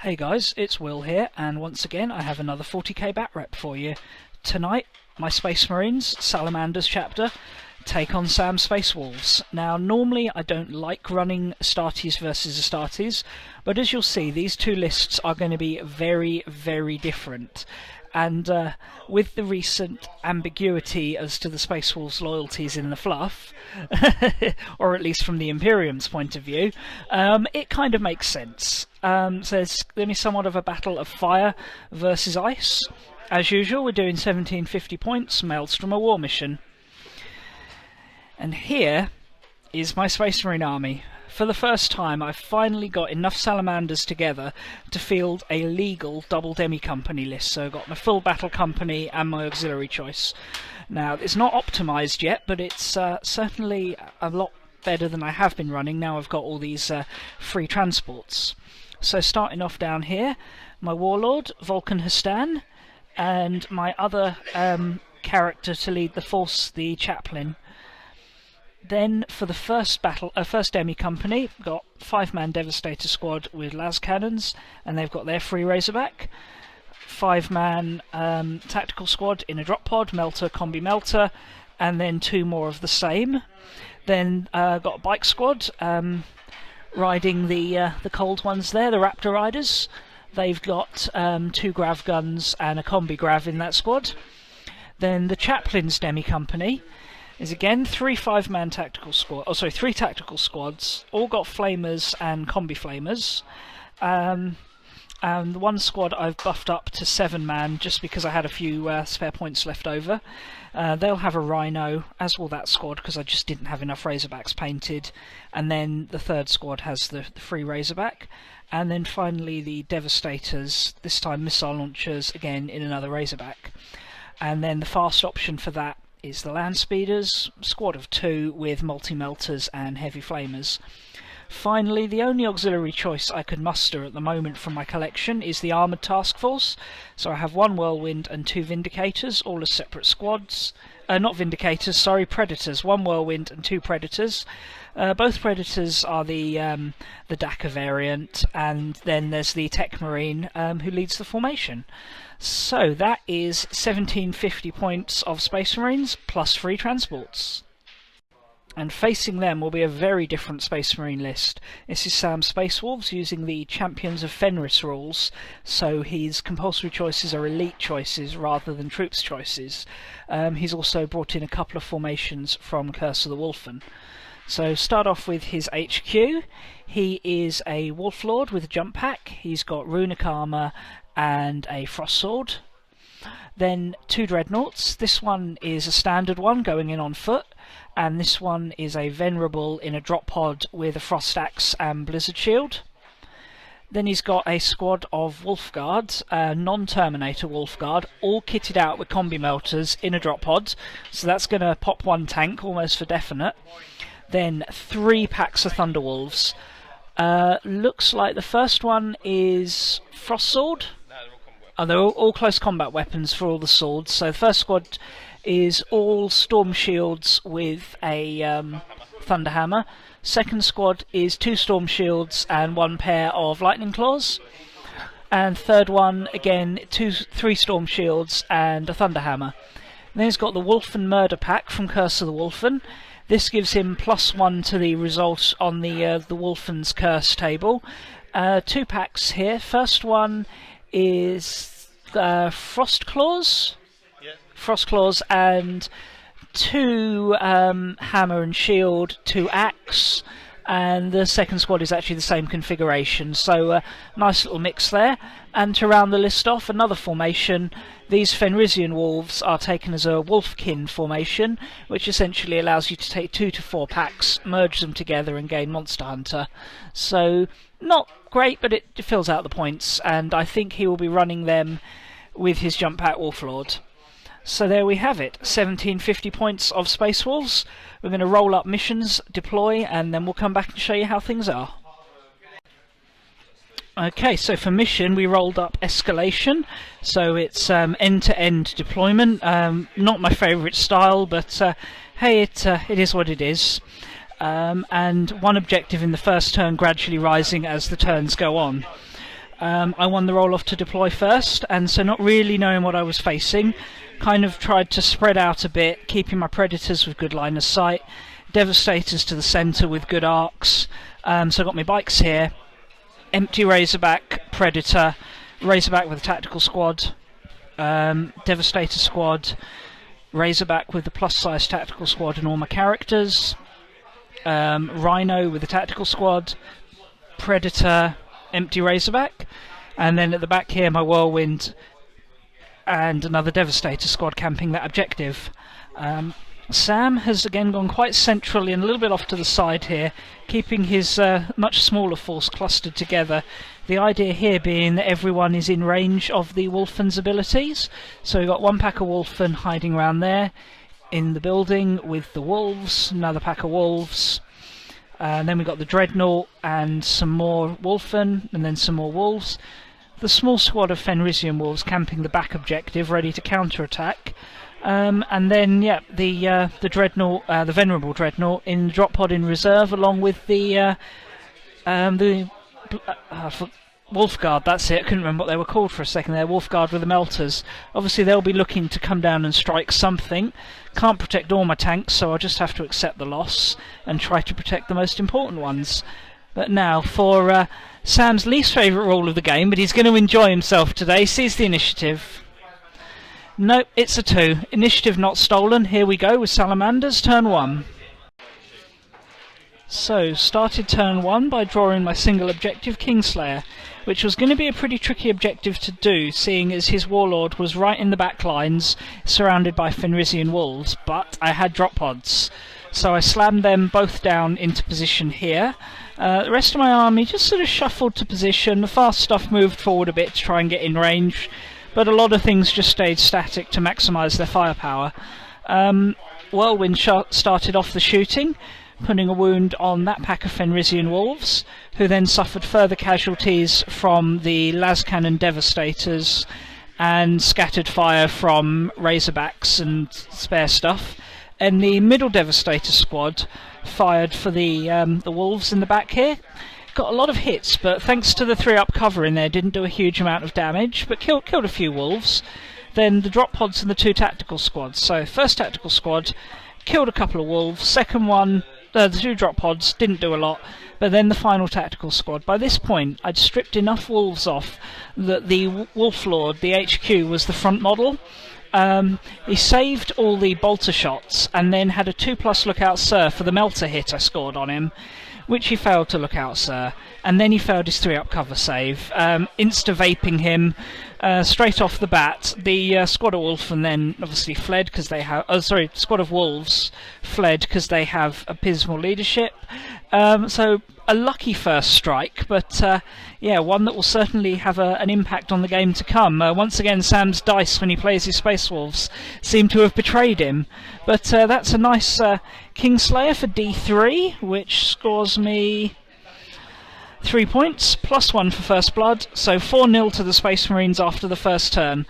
Hey guys, it's Will here, and once again I have another 40k batrep for you. Tonight, my Space Marines, Salamanders chapter, take on Space Wolves. Now, normally I don't like running Astartes versus Astartes, but as you'll see, these two lists are going to be very, very different. And with the recent ambiguity as to the Space Wolves' loyalties in the fluff, or at least from the Imperium's point of view, it kind of makes sense. So there's going to be somewhat of a battle of fire versus ice. As usual, we're doing 1750 points, Maelstrom, a war mission. And here is my Space Marine army. For the first time, I've finally got enough Salamanders together to field a legal double demi-company list. So I've got my full battle company and my auxiliary choice. Now, it's not optimised yet, but it's certainly a lot better than I have been running. Now I've got all these free transports. So starting off down here, my warlord, Vulcan Hastan, and my other character to lead the force, the chaplain. Then for the first battle, first demi company, got 5-man Devastator squad with las cannons, and they've got their free Razorback. 5-man tactical squad in a drop pod, melter, combi melter, and then 2 more of the same. Then got a bike squad riding the cold ones there, the Raptor riders. They've got 2 grav guns and a combi grav in that squad. Then the chaplain's demi company is again 3 5-man tactical squad. Oh, sorry, 3 tactical squads. All got flamers and combi flamers. And one squad I've buffed up to 7-man just because I had a few spare points left over. They'll have a Rhino, as will that squad, because I just didn't have enough Razorbacks painted. And then the third squad has the free Razorback. And then finally the Devastators, this time missile launchers, again in another Razorback. And then the fast option for that is the Land Speeders, squad of 2 with multi-melters and heavy flamers. Finally, the only auxiliary choice I could muster at the moment from my collection is the Armoured Task Force. So I have 1 Whirlwind and 2 Vindicators, all as separate squads. Not Vindicators, sorry, Predators. 1 Whirlwind and 2 Predators. Both Predators are the DACA variant, and then there's the Tech Marine who leads the formation. So that is 1750 points of Space Marines plus free transports. And facing them will be a very different Space Marine list. This is Space Wolves using the Champions of Fenris rules, so his compulsory choices are elite choices rather than troops choices. He's also brought in a couple of formations from Curse of the Wolfen. So start off with his HQ. He is a Wolf Lord with a jump pack. He's got runic armour and a frost sword. Then 2 dreadnoughts. This one is a standard one going in on foot, and this one is a venerable in a drop pod with a frost axe and blizzard shield. Then he's got a squad of Wolf Guards, non-Terminator Wolf Guard, all kitted out with combi melters in a drop pod, so that's going to pop 1 tank almost for definite. Then 3 packs of Thunderwolves. Looks like the first one is Frost Sword. They're all close combat weapons for all the swords. So the first squad is all Storm Shields with a Thunderhammer. Second squad is 2 Storm Shields and 1 pair of Lightning Claws. And third one, again, 3 Storm Shields and a Thunderhammer. And then he's got the Wolfen Murder Pack from Curse of the Wolfen. This gives him +1 to the result on the Wolfen's Curse table. 2 packs here. First one is Frost Claws. Yeah. Frost Claws and 2 Hammer and Shield, 2 Axe, and the second squad is actually the same configuration, so nice little mix there. And to round the list off, another formation. These Fenrisian Wolves are taken as a Wolfkin formation, which essentially allows you to take 2 to 4 packs, merge them together and gain Monster Hunter. So not great, but it fills out the points, and I think he will be running them with his Jump Pack Wolf Lord. So there we have it, 1750 points of Space Wolves. We're going to roll up missions, deploy, and then we'll come back and show you how things are. Okay, so for mission we rolled up Escalation, so it's end-to-end deployment. Not my favourite style, but hey, it is what it is. And one objective in the first turn gradually rising as the turns go on. I won the roll off to deploy first, and so not really knowing what I was facing, kind of tried to spread out a bit, keeping my predators with good line of sight, devastators to the centre with good arcs. So I got my bikes here, empty Razorback, Predator, Razorback with a tactical squad, Devastator squad, Razorback with the plus size tactical squad and all my characters, Rhino with the tactical squad, Predator, empty Razorback, and then at the back here my Whirlwind and another Devastator squad camping that objective. Sam has again gone quite centrally and a little bit off to the side here, keeping his much smaller force clustered together. The idea here being that everyone is in range of the Wolfen's abilities. So we've got one pack of Wolfen hiding around there in the building with the wolves, another pack of wolves, and then we've got the Dreadnought and some more Wolfen, and then some more wolves. The small squad of Fenrisian wolves camping the back objective, ready to counter-attack. And then, yeah, the Dreadnought, the Venerable Dreadnought in the drop pod in reserve, along with the Wolfguard, that's it, I couldn't remember what they were called for a second there, Wolfguard with the melters. Obviously they'll be looking to come down and strike something. Can't protect all my tanks, so I'll just have to accept the loss and try to protect the most important ones. But now, for Sam's least favourite rule of the game, but he's going to enjoy himself today, sees the initiative. Nope, it's a 2. Initiative not stolen. Here we go with Salamanders, turn 1. So, started turn 1 by drawing my single objective, Kingslayer, which was going to be a pretty tricky objective to do, seeing as his warlord was right in the back lines, surrounded by Fenrisian wolves, but I had drop pods. So I slammed them both down into position here. The rest of my army just sort of shuffled to position. The fast stuff moved forward a bit to try and get in range, but a lot of things just stayed static to maximise their firepower. Whirlwind started off the shooting, putting a wound on that pack of Fenrisian wolves, who then suffered further casualties from the las cannon Devastators and scattered fire from Razorbacks and spare stuff. And the middle Devastator squad fired for the wolves in the back here. Got a lot of hits, but thanks to the 3-up cover in there, didn't do a huge amount of damage, but killed a few wolves. Then the drop pods and the 2 tactical squads. So first tactical squad killed a couple of wolves. Second one, the 2 drop pods didn't do a lot, but then the final tactical squad. By this point, I'd stripped enough wolves off that the Wolf Lord, the HQ, was the front model. He saved all the bolter shots and then had a 2+ lookout sir for the melter hit I scored on him, which he failed to look out, sir. And then he failed his 3-up cover save, insta-vaping him straight off the bat. The squad of Wolfen then obviously fled because they have... squad of Wolves fled because they have abysmal leadership. So a lucky first strike, but yeah, one that will certainly have an impact on the game to come. Once again, Sam's dice when he plays his Space Wolves seem to have betrayed him. But that's a nice Kingslayer for D3, which scores me 3 points, +1 for First Blood, so 4-0 to the Space Marines after the first turn.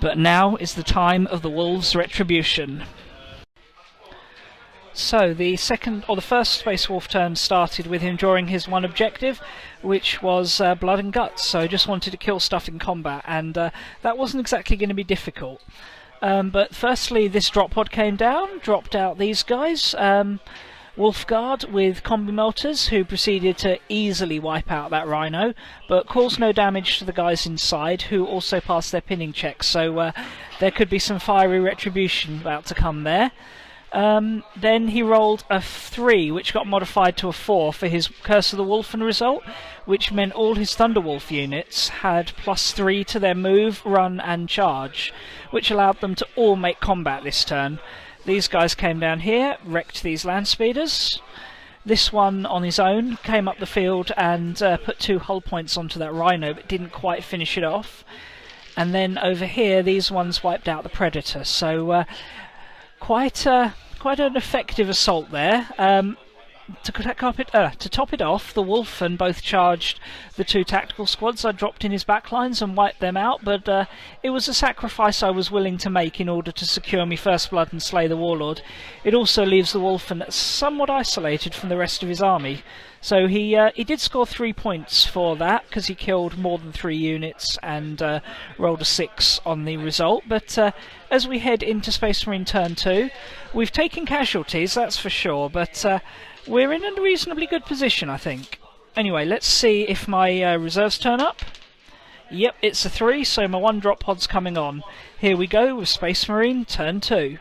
But now is the time of the Wolves' retribution. So the first Space Wolf turn started with him drawing his one objective, which was blood and guts. So just wanted to kill stuff in combat, and that wasn't exactly going to be difficult. But firstly, this drop pod came down, dropped out these guys. Wolfguard with combi melters, who proceeded to easily wipe out that Rhino, but caused no damage to the guys inside, who also passed their pinning checks. So there could be some fiery retribution about to come there. Then he rolled a 3, which got modified to a 4 for his Curse of the Wolfen result, which meant all his Thunderwolf units had +3 to their move, run and charge, which allowed them to all make combat this turn. These guys came down here, wrecked these land speeders. This one on his own came up the field and put 2 hull points onto that Rhino, but didn't quite finish it off. And then over here, these ones wiped out the Predator. So quite an effective assault there. to top it off, the Wolfen both charged the 2 tactical squads I dropped in his backlines and wiped them out, but it was a sacrifice I was willing to make in order to secure me first blood and slay the Warlord. It also leaves the Wolfen somewhat isolated from the rest of his army. So he did score 3 points for that, because he killed more than 3 units and rolled a 6 on the result. But as we head into Space Marine turn 2, we've taken casualties, that's for sure, but we're in a reasonably good position, I think. Anyway, let's see if my reserves turn up. Yep, it's a 3, so my 1 drop pod's coming on. Here we go with Space Marine turn 2.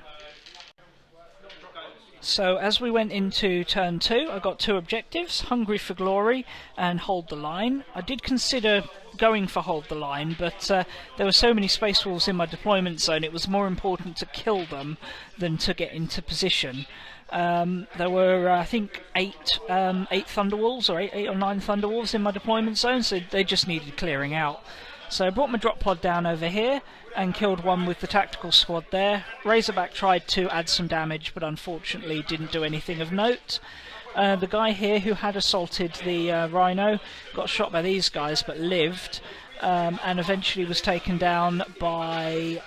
So as we went into turn 2, I got 2 objectives, Hungry for Glory and Hold the Line. I did consider going for Hold the Line, but there were so many Space Wolves in my deployment zone, it was more important to kill them than to get into position. There were, I think, 8 Thunderwolves, or 8 or 9 Thunderwolves in my deployment zone, so they just needed clearing out. So I brought my drop pod down over here and killed one with the tactical squad there. Razorback tried to add some damage, but unfortunately didn't do anything of note. The guy here who had assaulted the Rhino got shot by these guys but lived, and eventually was taken down by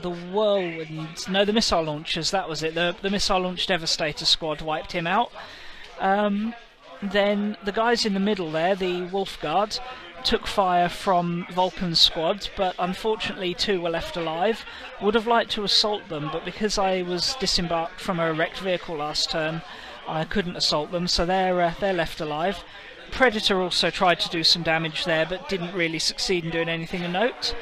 the Whirlwind. No, the missile launchers, that was it. The missile launch Devastator squad wiped him out. Then the guys in the middle there, the Wolf Guard, took fire from Vulcan's squad, but unfortunately 2 were left alive. Would have liked to assault them, but because I was disembarked from a wrecked vehicle last turn, I couldn't assault them, so they're left alive. Predator also tried to do some damage there, but didn't really succeed in doing anything of note.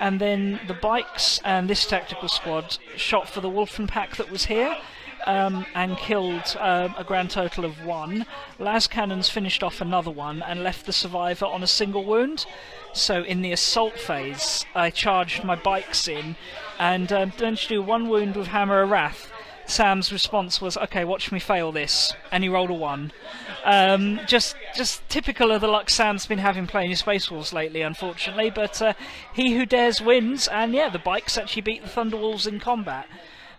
And then the bikes and this tactical squad shot for the Wolfen pack that was here, and killed a grand total of 1. Las Cannons finished off another one and left the survivor on a single wound. So in the assault phase, I charged my bikes in and managed to do 1 wound with Hammer of Wrath. Sam's response was, "Okay, watch me fail this," and he rolled a 1. Just typical of the luck Sam's been having playing his Space Wolves lately, unfortunately. But he who dares wins, and yeah, the bikes actually beat the Thunderwolves in combat.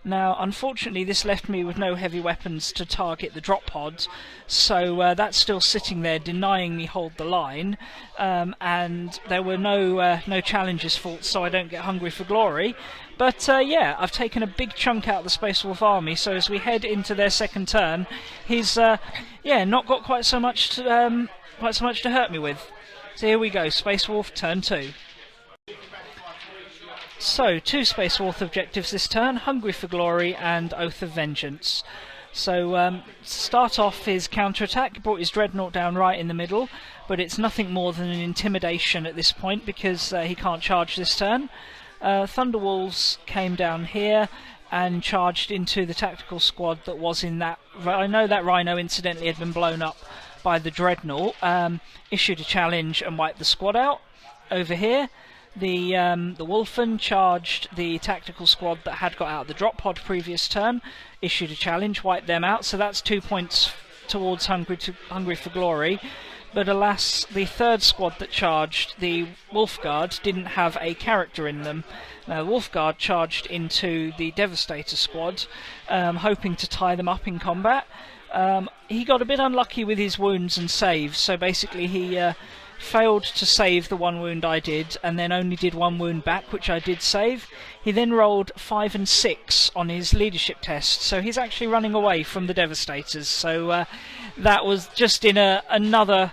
Now, unfortunately, this left me with no heavy weapons to target the drop pod, so that's still sitting there denying me Hold the Line, and there were no challenges fought, so I don't get Hungry for Glory. But yeah, I've taken a big chunk out of the Space Wolf army, so as we head into their second turn, he's yeah, not got quite so much to hurt me with. So here we go, Space Wolf turn 2. So, 2 Space Wolf objectives this turn, Hungry for Glory and Oath of Vengeance. So, start off his counter-attack, brought his Dreadnought down right in the middle, but it's nothing more than an intimidation at this point because he can't charge this turn. Thunderwolves came down here and charged into the tactical squad that was in that... I know that Rhino incidentally had been blown up by the Dreadnought, issued a challenge and wiped the squad out. Over here, the Wolfen charged the tactical squad that had got out of the drop pod previous turn, issued a challenge, wiped them out, so that's 2 points towards Hungry for Glory. But alas, the third squad that charged, the Wolf Guard, didn't have a character in them. Now, the Wolf Guard charged into the Devastator squad, hoping to tie them up in combat. He got a bit unlucky with his wounds and saves, so basically he failed to save the 1 wound I did, and then only did 1 wound back, which I did save. He then rolled 5 and 6 on his leadership test, so he's actually running away from the Devastators. So that was just in another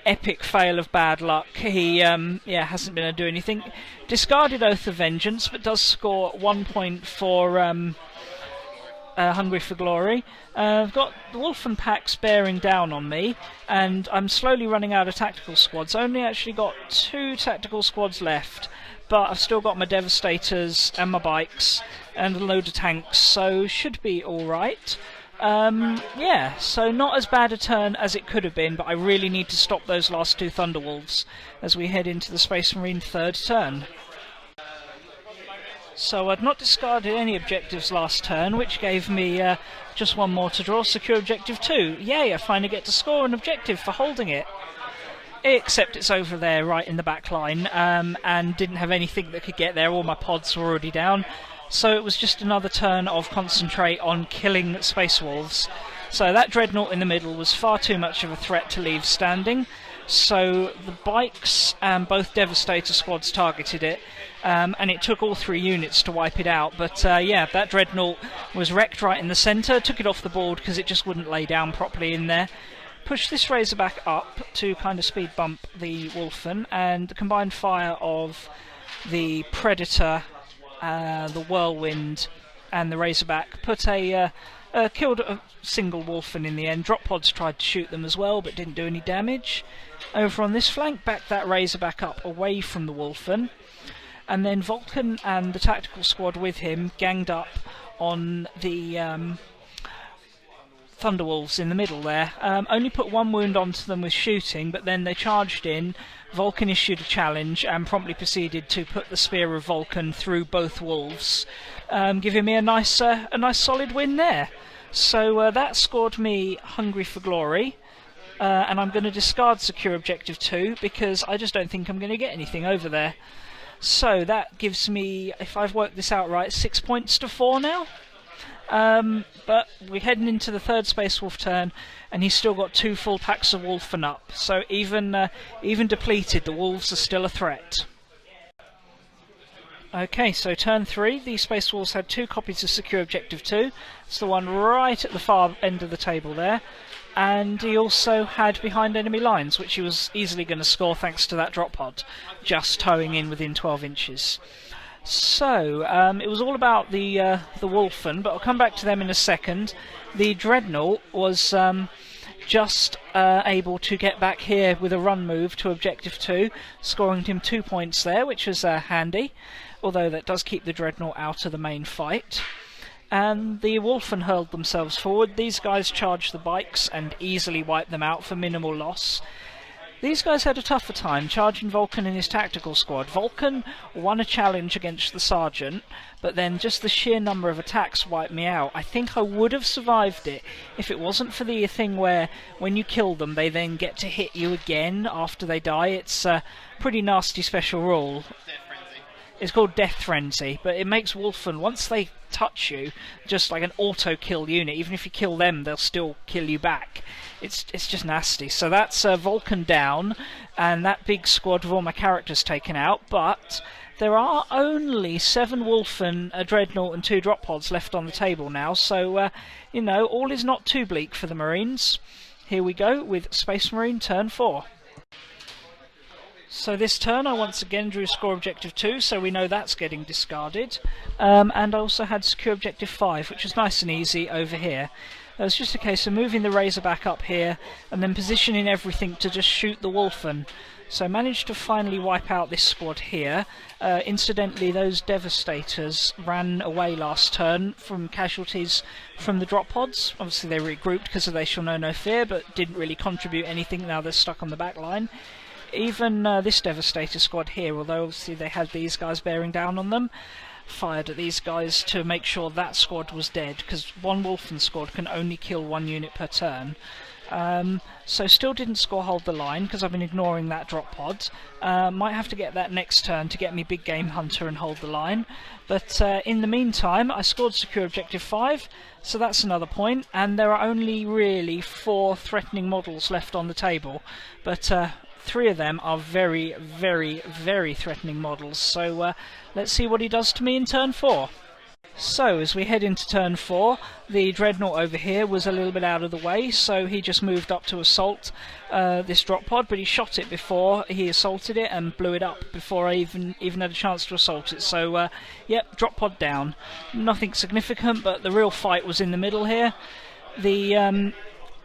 epic fail of bad luck. He yeah, hasn't been able to do anything. Discarded Oath of Vengeance, but does score 1 point for Hungry for Glory. I've got the Wolfen packs bearing down on me, and I'm slowly running out of tactical squads. Only actually got 2 tactical squads left, but I've still got my Devastators and my bikes and a load of tanks, so should be alright. Yeah, so not as bad a turn as it could have been, but I really need to stop those last 2 Thunderwolves as we head into the Space Marine third turn. So I'd not discarded any objectives last turn, which gave me just 1 more to draw, secure objective 2. Yay, I finally get to score an objective for holding it. Except it's over there right in the back line, and didn't have anything that could get there, all my pods were already down. So it was just another turn of concentrate on killing Space Wolves. So that dreadnought in the middle was far too much of a threat to leave standing. So the bikes and both Devastator squads targeted it, and it took all 3 units to wipe it out. But yeah, that dreadnought was wrecked right in the centre, took it off the board because it just wouldn't lay down properly in there. Pushed this Razorback up to kind of speed bump the Wolfen, and the combined fire of the Predator, the Whirlwind and the Razorback killed a single Wolfen in the end. Drop pods tried to shoot them as well, but didn't do any damage. Over on this flank, backed that Razorback up away from the Wolfen, and then Vulcan and the tactical squad with him ganged up on the Thunderwolves in the middle there. Only put 1 wound onto them with shooting, but then they charged in. Vulcan issued a challenge and promptly proceeded to put the Spear of Vulcan through both wolves, giving me a nice solid win there. So that scored me Hungry for Glory, and I'm going to discard Secure Objective 2 because I just don't think I'm going to get anything over there. So that gives me, if I've worked this out right, 6 points to 4 now. But we're heading into the 3rd Space Wolf turn, and he's still got 2 full packs of Wolfen up. So even depleted, the Wolves are still a threat. Okay, so turn 3, the Space Wolves had 2 copies of Secure Objective 2. It's the one right at the far end of the table there. And he also had Behind Enemy Lines, which he was easily going to score thanks to that drop pod, just towing in within 12 inches. So, it was all about the Wolfen, but I'll come back to them in a second. The Dreadnought was just able to get back here with a run move to Objective 2, scoring him 2 points there, which was handy, although that does keep the Dreadnought out of the main fight. And the Wolfen hurled themselves forward. These guys charged the bikes and easily wiped them out for minimal loss. These guys had a tougher time charging Vulcan and his tactical squad. Vulcan won a challenge against the Sergeant, but then just the sheer number of attacks wiped me out. I think I would have survived it if it wasn't for the thing where when you kill them they then get to hit you again after they die. It's a pretty nasty special rule. It's called Death Frenzy, but it makes Wolfen, once they touch you, just like an auto-kill unit. Even if you kill them, they'll still kill you back. It's just nasty. So that's Vulcan down, and that big squad of all my characters taken out, but there are only 7 Wolfen, a Dreadnought and 2 drop pods left on the table now, so, you know, all is not too bleak for the Marines. Here we go with Space Marine turn 4. So this turn I once again drew Score Objective 2, so we know that's getting discarded. And I also had Secure Objective 5, which was nice and easy over here. It was just a case of moving the Razorback up here, and then positioning everything to just shoot the Wolfen. So I managed to finally wipe out this squad here. Incidentally, those Devastators ran away last turn from casualties from the drop pods. Obviously they regrouped because of They Shall Know No Fear, but didn't really contribute anything. Now they're stuck on the back line. Even this Devastator squad here, although obviously they had these guys bearing down on them, fired at these guys to make sure that squad was dead, because one Wolfen squad can only kill 1 unit per turn. So still didn't score Hold the Line, because I've been ignoring that drop pod. Might have to get that next turn to get me Big Game Hunter and Hold the Line. But in the meantime, I scored Secure Objective 5, so that's another point, and there are only really 4 threatening models left on the table. But 3 of them are very, very, very threatening models, so let's see what he does to me in turn 4. So, as we head into turn 4, the Dreadnought over here was a little bit out of the way, so he just moved up to assault this drop pod, but he shot it before he assaulted it and blew it up before I even had a chance to assault it. So, yep, drop pod down. Nothing significant, but the real fight was in the middle here. The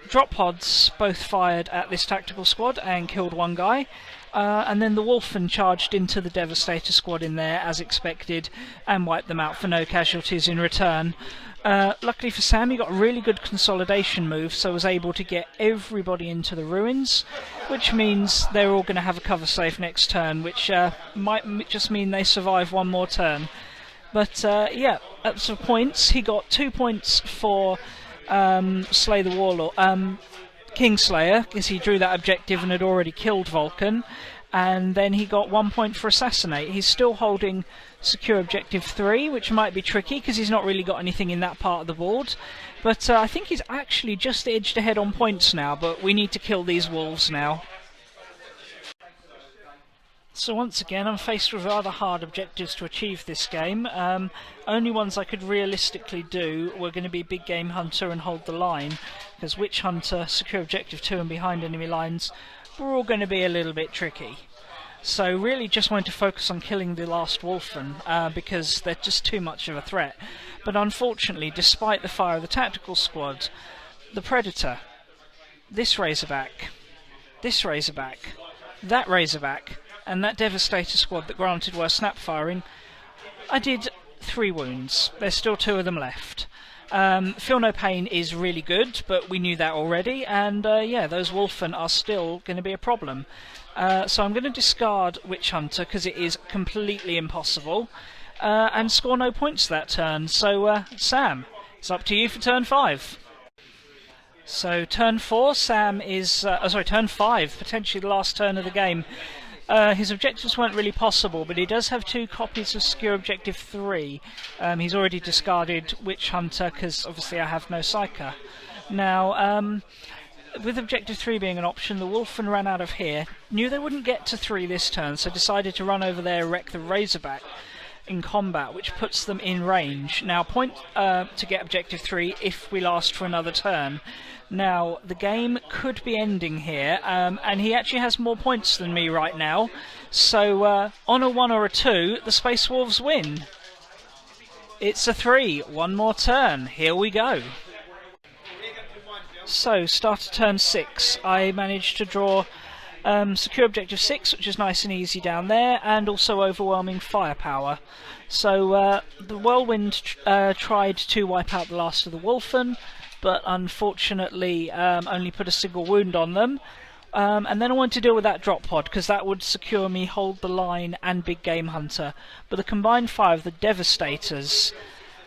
drop pods both fired at this tactical squad and killed 1 guy. And then the Wolfen charged into the Devastator squad in there as expected and wiped them out for no casualties in return. Luckily for Sam, he got a really good consolidation move, so was able to get everybody into the ruins, which means they're all going to have a cover save next turn, which might just mean they survive 1 more turn. But yeah, at some points, he got 2 points for Slay the Warlord, Kingslayer, because he drew that objective and had already killed Vulcan, and then he got 1 point for assassinate. He's still holding secure objective 3, which might be tricky because he's not really got anything in that part of the board. But I think he's actually just edged ahead on points now, but we need to kill these wolves now. So once again, I'm faced with rather hard objectives to achieve this game. Only ones I could realistically do were going to be Big Game Hunter and Hold the Line, because Witch Hunter, Secure Objective 2 and Behind Enemy Lines were all going to be a little bit tricky. So really just wanted to focus on killing the last Wolfen, because they're just too much of a threat. But unfortunately, despite the fire of the tactical squad, the Predator, this Razorback, that Razorback, and that Devastator squad that granted were snap firing, I did 3 wounds. There's still 2 of them left. Feel No Pain is really good, but we knew that already, and yeah, those Wolfen are still going to be a problem. So I'm going to discard Witch Hunter because it is completely impossible, and score no points that turn. So Sam, it's up to you for turn 5. So turn 4, Sam is... turn 5, potentially the last turn of the game. His objectives weren't really possible, but he does have 2 copies of Secure Objective 3. He's already discarded Witch Hunter because obviously I have no Psyker. Now, with Objective 3 being an option, the Wolfen ran out of here. Knew they wouldn't get to 3 this turn, so decided to run over there, wreck the Razorback in combat, which puts them in range. Now, point to get Objective 3 if we last for another turn. Now, the game could be ending here, and he actually has more points than me right now, so on a 1 or a 2, the Space Wolves win. It's a 3, 1 more turn, here we go. So, start of turn 6, I managed to draw Secure Objective 6, which is nice and easy down there, and also Overwhelming Firepower. So, the Whirlwind tried to wipe out the last of the Wolfen, but unfortunately only put a single wound on them. And then I wanted to deal with that drop pod, because that would secure me Hold the Line and Big Game Hunter. But the combined fire of the Devastators,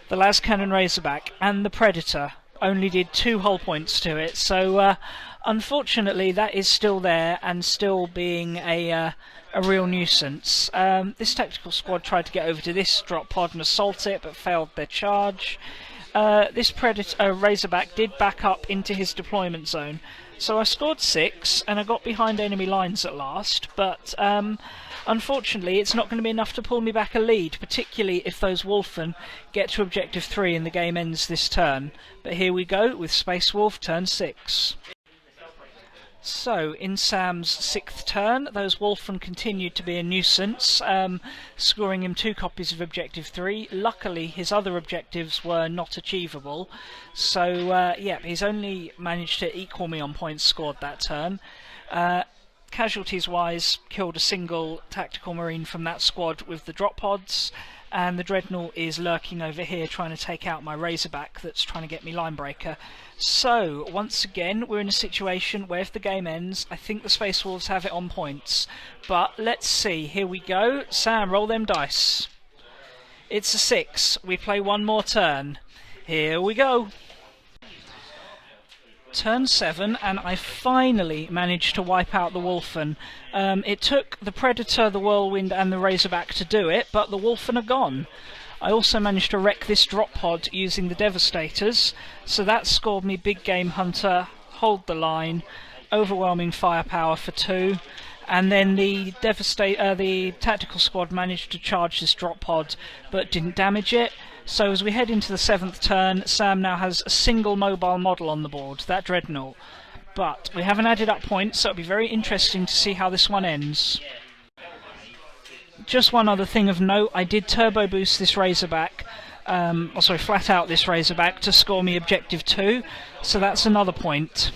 the Lascannon Razorback and the Predator only did 2 hull points to it, so unfortunately that is still there and still being a real nuisance. This tactical squad tried to get over to this drop pod and assault it, but failed their charge. This Razorback did back up into his deployment zone, so I scored 6 and I got behind enemy lines at last, but unfortunately it's not going to be enough to pull me back a lead, particularly if those Wolfen get to Objective 3 and the game ends this turn. But here we go with Space Wolf turn 6. So, in Sam's 6th turn, those Wolfen continued to be a nuisance, scoring him 2 copies of Objective 3. Luckily, his other objectives were not achievable, so yeah, he's only managed to equal me on points scored that turn. Casualties-wise, killed a single tactical marine from that squad with the drop pods, and the Dreadnought is lurking over here trying to take out my Razorback that's trying to get me Linebreaker. So, once again, we're in a situation where if the game ends, I think the Space Wolves have it on points. But let's see, here we go. Sam, roll them dice. It's a 6. We play 1 more turn. Here we go. Turn 7, and I finally managed to wipe out the Wolfen. It took the Predator, the Whirlwind and the Razorback to do it, but the Wolfen are gone. I also managed to wreck this drop pod using the Devastators, so that scored me Big Game Hunter, Hold the Line, Overwhelming Firepower for 2, and then the tactical squad managed to charge this drop pod but didn't damage it. So as we head into the 7th turn, Sam now has a single mobile model on the board, that Dreadnought. But we haven't added up points, so it'll be very interesting to see how this one ends. Just one other thing of note, I did turbo boost this Razorback, flat out this Razorback to score me Objective 2, so that's another point.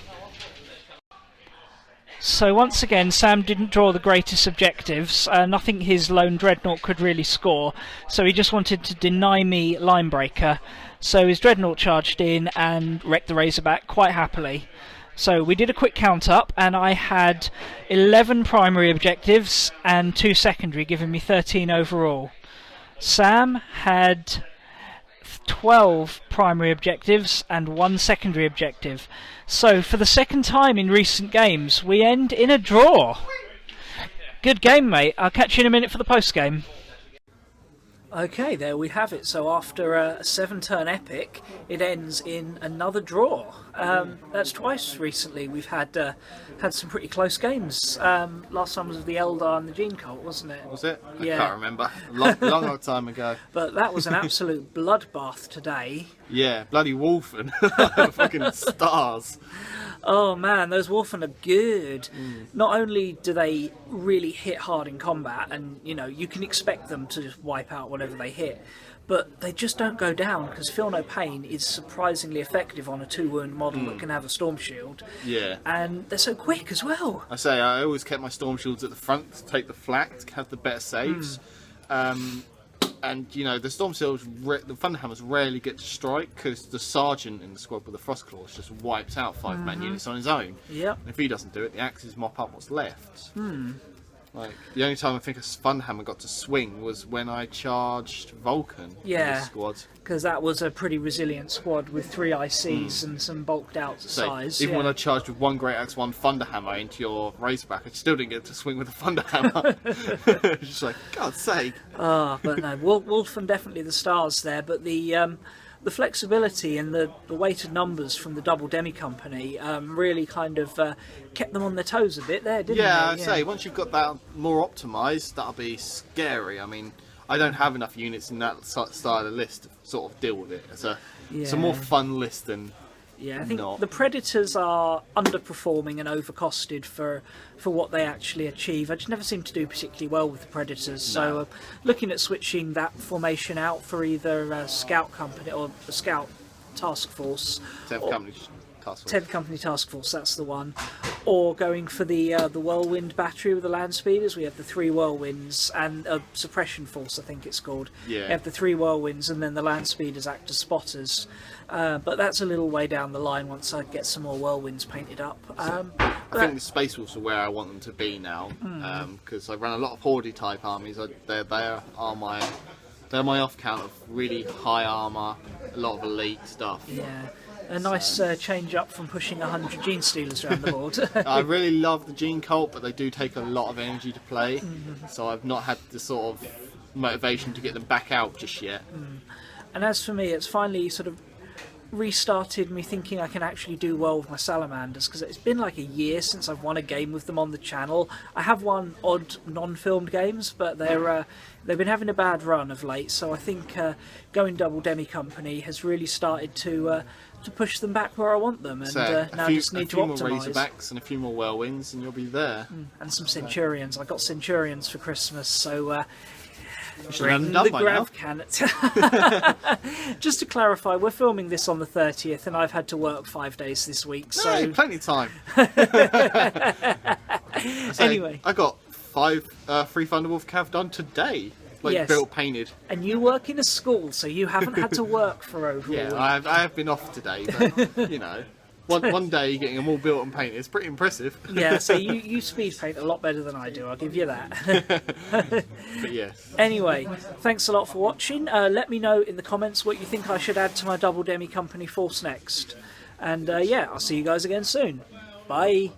So once again, Sam didn't draw the greatest objectives, nothing his lone Dreadnought could really score, so he just wanted to deny me Linebreaker. So his Dreadnought charged in and wrecked the Razorback quite happily. So we did a quick count up, and I had 11 primary objectives and 2 secondary, giving me 13 overall. Sam had 12 primary objectives and 1 secondary objective. So for the second time in recent games, we end in a draw. Good game, mate. I'll catch you in a minute for the post-game. Okay, there we have it. So after a 7-turn epic, it ends in another draw. That's twice recently we've had some pretty close games. Last time was the Eldar and the Gene Cult, wasn't it? Was it? Yeah. I can't remember. Long time ago. But that was an absolute bloodbath today. Yeah, bloody Wolfen. Fucking stars. Oh man, those Wolfen are good. Not only do they really hit hard in combat, and you can expect them to just wipe out whatever they hit, but they just don't go down because Feel No Pain is surprisingly effective on a 2-wound model that can have a Storm Shield. Yeah. And they're so quick as well. I always kept my Storm Shields at the front to take the flak, to have the better saves. And the Storm Shields, the Thunderhammers rarely get to strike because the Sergeant in the squad with the Frostclaws just wipes out 5-man units on his own. Yep. And if he doesn't do it, the Axes mop up what's left. Like, the only time I think a Thunderhammer got to swing was when I charged Vulcan in the squad. Because that was a pretty resilient squad with 3 ICs and some bulked out size. Even when I charged with 1 Great Axe, 1 Thunderhammer into your Razorback, I still didn't get to swing with a Thunderhammer. Just like, God's sake. But no, Wolfen definitely the stars there, but the flexibility and the weighted numbers from the Double Demi Company really kind of kept them on their toes a bit there, didn't they? I'd say once you've got that more optimised, that'll be scary. I mean, I don't have enough units in that style of list to sort of deal with it. It's a more fun list than I think the Predators are underperforming and overcosted for what they actually achieve. I just never seem to do particularly well with the Predators. No. So looking at switching that formation out for either a Scout Company or a Scout Task Force. 10th Company Task Force. 10th Company Task Force, that's the one. Or going for the Whirlwind Battery with the Land Speeders. We have the 3 Whirlwinds and a Suppression Force, I think it's called. Yeah. We have the 3 Whirlwinds and then the Land Speeders act as spotters. But that's a little way down the line once I get some more Whirlwinds painted up. I think the Space Wolves are where I want them to be now, because I run a lot of Horde type armies. They're my off count of really high armour, a lot of elite stuff. Yeah. A nice change up from pushing 100 Gene Stealers around the board. I really love the Gene Cult, but they do take a lot of energy to play, so I've not had the sort of motivation to get them back out just yet. And as for me, it's finally sort of restarted me thinking I can actually do well with my Salamanders, because it's been like a year since I've won a game with them on the channel. I have won odd non-filmed games, but they've been having a bad run of late, so I think going Double Demi Company has really started to push them back where I want them, and now I just need to optimise. A few more Razorbacks and a few more Whirlwinds and you'll be there. And some Centurions. I got Centurions for Christmas, so bring the grav can. Just to clarify, we're filming this on the 30th and I've had to work 5 days this week, so hey, plenty of time. Anyway, I got 3 Thunderwolf Cav done today. Built, painted. And you work in a school, so you haven't had to work for over a week. I have been off today, but one day getting them all built and painted is pretty impressive. Yeah, so you speed paint a lot better than I do, I'll give you that. But yes. Anyway, thanks a lot for watching. Let me know in the comments what you think I should add to my Double Demi Company force next. And I'll see you guys again soon. Bye.